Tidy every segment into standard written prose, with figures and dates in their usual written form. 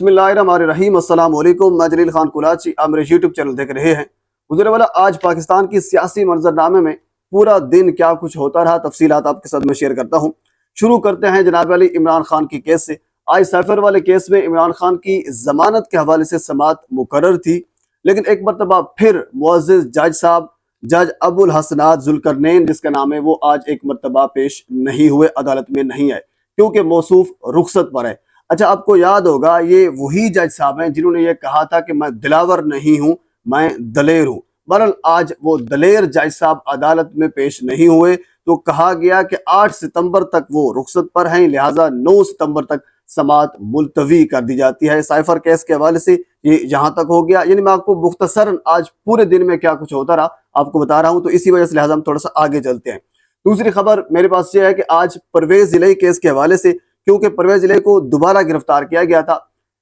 بسم اللہ الرحمن الرحیم۔ السلام علیکم، میں جلیل خان کلاچی، آپ میرے یوٹیوب چینل دیکھ رہے ہیں۔ گزرے والا آج پاکستان کی سیاسی منظرنامے میں پورا دن کیا کچھ ہوتا رہا، تفصیلات آپ کے ساتھ میں شیئر کرتا ہوں۔ شروع کرتے ہیں جناب علی عمران خان کی کیس سے۔ آج سیفر والے کیس میں عمران خان کی ضمانت کے حوالے سے سماعت مقرر تھی، لیکن ایک مرتبہ پھر معزز جج صاحب جج ابو الحسنات ذوالقرنین جس کا نام ہے، وہ آج ایک مرتبہ پیش نہیں ہوئے، عدالت میں نہیں آئے کیونکہ موصوف رخصت پر ہے۔ اچھا، آپ کو یاد ہوگا یہ وہی جج صاحب ہیں جنہوں نے یہ کہا تھا کہ میں دلاور نہیں ہوں، میں دلیر ہوں۔ بہرحال آج وہ دلیر جج صاحب عدالت میں پیش نہیں ہوئے تو کہا گیا کہ 8 ستمبر تک وہ رخصت پر ہیں، لہٰذا 9 ستمبر تک سماعت ملتوی کر دی جاتی ہے۔ سائفر کیس کے حوالے سے یہ یہاں تک ہو گیا، یعنی میں آپ کو مختصراً آج پورے دن میں کیا کچھ ہوتا رہا آپ کو بتا رہا ہوں، تو اسی وجہ سے لہٰذا ہم تھوڑا سا آگے چلتے ہیں۔ دوسری خبر میرے پاس یہ ہے کہ آج پرویز الہی کیس کے حوالے سے، کیونکہ پرویز الہی کو دوبارہ گرفتار کیا گیا تھا،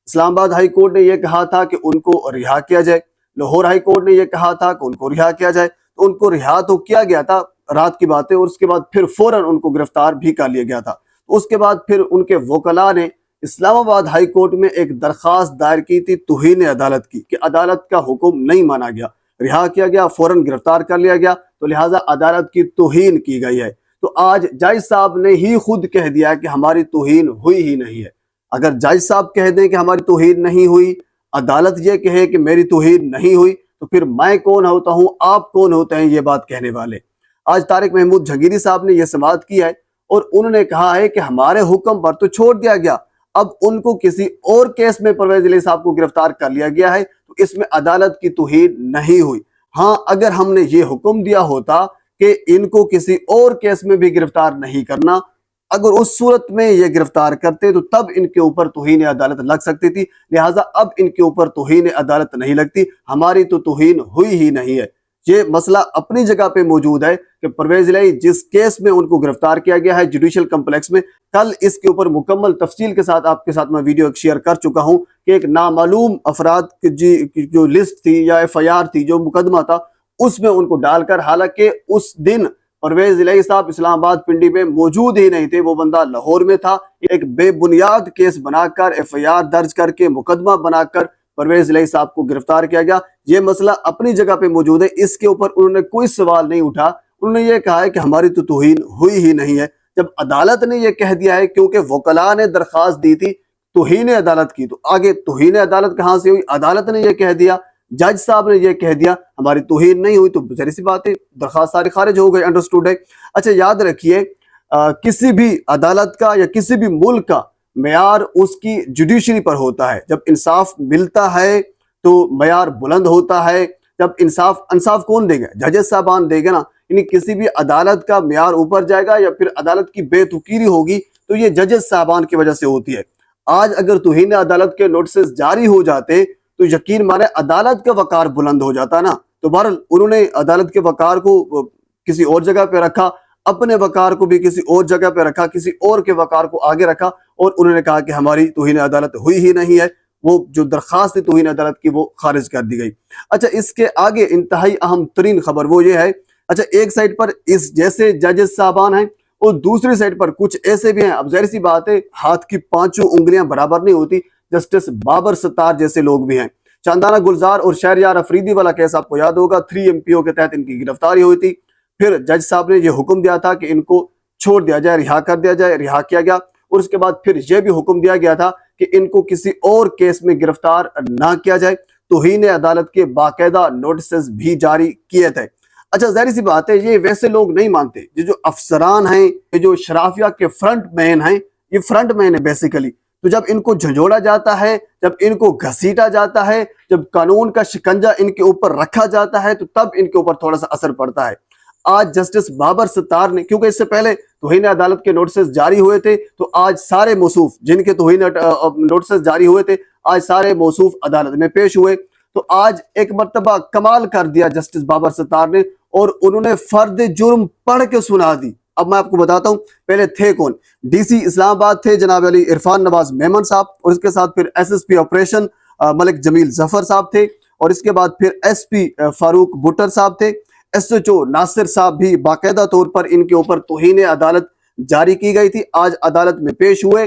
اسلام آباد ہائی کورٹ نے یہ کہا تھا کہ ان کو رہا کیا جائے، لاہور ہائی کورٹ نے یہ کہا تھا کہ ان کو رہا کیا جائے، تو ان کو رہا تو کیا گیا تھا رات کی بات ہے، اور اس کے بعد پھر فوراً ان کو گرفتار بھی کر لیا گیا تھا۔ تو اس کے بعد پھر ان کے وکلاء نے اسلام آباد ہائی کورٹ میں ایک درخواست دائر کی تھی توہین عدالت کی، کہ عدالت کا حکم نہیں مانا گیا، رہا کیا گیا، فوراً گرفتار کر لیا گیا، تو لہٰذا عدالت کی توہین کی گئی ہے۔ تو آج جج صاحب نے ہی خود کہہ دیا کہ ہماری توہین ہوئی ہی نہیں ہے۔ اگر جج صاحب کہہ دیں کہ ہماری توہین نہیں ہوئی، عدالت یہ کہے کہ میری توہین نہیں ہوئی، تو پھر میں کون ہوتا ہوں، آپ کون ہوتے ہیں یہ بات کہنے والے۔ آج طارق محمود جہانگیری صاحب نے یہ سماعت کی ہے اور انہوں نے کہا ہے کہ ہمارے حکم پر تو چھوڑ دیا گیا، اب ان کو کسی اور کیس میں پرویز الہی صاحب کو گرفتار کر لیا گیا ہے، تو اس میں عدالت کی توہین نہیں ہوئی۔ ہاں، اگر ہم نے یہ حکم دیا ہوتا کہ ان کو کسی اور کیس میں بھی گرفتار نہیں کرنا، اگر اس صورت میں یہ گرفتار کرتے تو تب ان کے اوپر توہین عدالت لگ سکتی تھی، لہٰذا اب ان کے اوپر توہین عدالت نہیں لگتی، ہماری تو توہین ہوئی ہی نہیں ہے۔ یہ مسئلہ اپنی جگہ پہ موجود ہے کہ پرویز الہی جس کیس میں ان کو گرفتار کیا گیا ہے جوڈیشل کمپلیکس میں، کل اس کے اوپر مکمل تفصیل کے ساتھ آپ کے ساتھ میں ویڈیو شیئر کر چکا ہوں کہ ایک نامعلوم افراد کی جو لسٹ تھی یا FIR تھی، جو مقدمہ تھا، اس میں ان کو ڈال کر، حالانکہ اس دن پرویز الہی صاحب اسلام آباد پنڈی میں موجود ہی نہیں تھے، وہ بندہ لاہور میں تھا۔ ایک بے بنیاد کیس بنا کر، FIR درج کر کے، مقدمہ بنا کر پرویز الہی صاحب کو گرفتار کیا گیا۔ یہ مسئلہ اپنی جگہ پہ موجود ہے، اس کے اوپر انہوں نے کوئی سوال نہیں اٹھا، انہوں نے یہ کہا ہے کہ ہماری تو توہین ہوئی ہی نہیں ہے۔ جب عدالت نے یہ کہہ دیا ہے، کیونکہ وکلاء نے درخواست دی تھی توہین عدالت کی، تو آگے توہین عدالت کہاں سے ہوئی؟ عدالت نے یہ کہہ دیا، جج صاحب نے یہ کہہ دیا ہماری توہین نہیں ہوئی، تو ظاہر سی بات ہے درخواست ساری خارج ہو گئی، انڈرسٹوڈ ہے۔ اچھا، یاد رکھیے کسی بھی عدالت کا یا کسی بھی ملک کا معیار اس کی جوڈیشری پر ہوتا ہے۔ جب انصاف ملتا ہے تو معیار بلند ہوتا ہے۔ جب انصاف کون دے گا؟ ججز صاحبان دے گا نا، یعنی کسی بھی عدالت کا معیار اوپر جائے گا یا پھر عدالت کی بے توقیری ہوگی تو یہ ججز صاحبان کی وجہ سے ہوتی ہے۔ آج اگر توہین عدالت کے نوٹسز جاری ہو جاتے تو یقین مانے عدالت کا وقار بلند ہو جاتا نا۔ تو بہرحال انہوں نے عدالت کے وقار کو کسی اور جگہ پہ رکھا، اپنے وقار کو بھی کسی اور جگہ پہ رکھا، کسی اور کے وقار کو آگے رکھا، اور انہوں نے کہا کہ ہماری توہین عدالت ہوئی ہی نہیں ہے، وہ جو درخواست توہین عدالت کی وہ خارج کر دی گئی۔ اچھا، اس کے آگے انتہائی اہم ترین خبر وہ یہ ہے، اچھا ایک سائٹ پر اس جیسے ججز صاحبان ہیں اور دوسری سائٹ پر کچھ ایسے بھی ہیں۔ اب ظاہر سی بات ہے ہاتھ کی 5 انگلیاں برابر نہیں ہوتی، جسٹس بابر ستار جیسے لوگ بھی ہیں۔ چاندانہ گلزار اور شہریار افریدی والا کیس آپ کو یاد ہوگا، 3 MPO کے تحت ان کی گرفتاری ہوئی تھی، پھر جج صاحب نے یہ حکم دیا تھا کہ ان کو چھوڑ دیا جائے، رہا کر دیا جائے، رہا کیا گیا، اور اس کے بعد پھر یہ بھی حکم دیا گیا تھا کہ ان کو کسی اور کیس میں گرفتار نہ کیا جائے، توہین عدالت کے باقاعدہ نوٹسز بھی جاری کیے تھے۔ اچھا، ظاہر سی بات ہے یہ ویسے لوگ نہیں مانتے، یہ جو افسران ہیں، یہ جو شرافیہ کے فرنٹ مین ہیں، یہ فرنٹ مین ہے بیسیکلی۔ تو جب ان کو جھنجھوڑا جاتا ہے، جب ان کو گھسیٹا جاتا ہے، جب قانون کا شکنجہ ان کے اوپر رکھا جاتا ہے، تو تب ان کے اوپر تھوڑا سا اثر پڑتا ہے۔ آج جسٹس بابر ستار نے، کیونکہ اس سے پہلے توہین عدالت کے نوٹسز جاری ہوئے تھے، تو آج سارے موصوف جن کے توہین نوٹسز جاری ہوئے تھے، آج سارے موصوف عدالت میں پیش ہوئے۔ تو آج ایک مرتبہ کمال کر دیا جسٹس بابر ستار نے، اور انہوں نے فرد جرم پڑھ کے سنا دی۔ اب میں آپ کو بتاتا ہوں پہلے تھے کون۔ DC اسلام آباد تھے جناب علی عرفان نواز میمن صاحب، اور اس کے ساتھ پھر SSP آپریشن ملک جمیل ظفر صاحب تھے، اور اس کے بعد پھر SP فاروق بٹر صاحب تھے۔ SHO ناصر صاحب بھی باقاعدہ طور پر ان کے اوپر توہین عدالت جاری کی گئی تھی، آج عدالت میں پیش ہوئے۔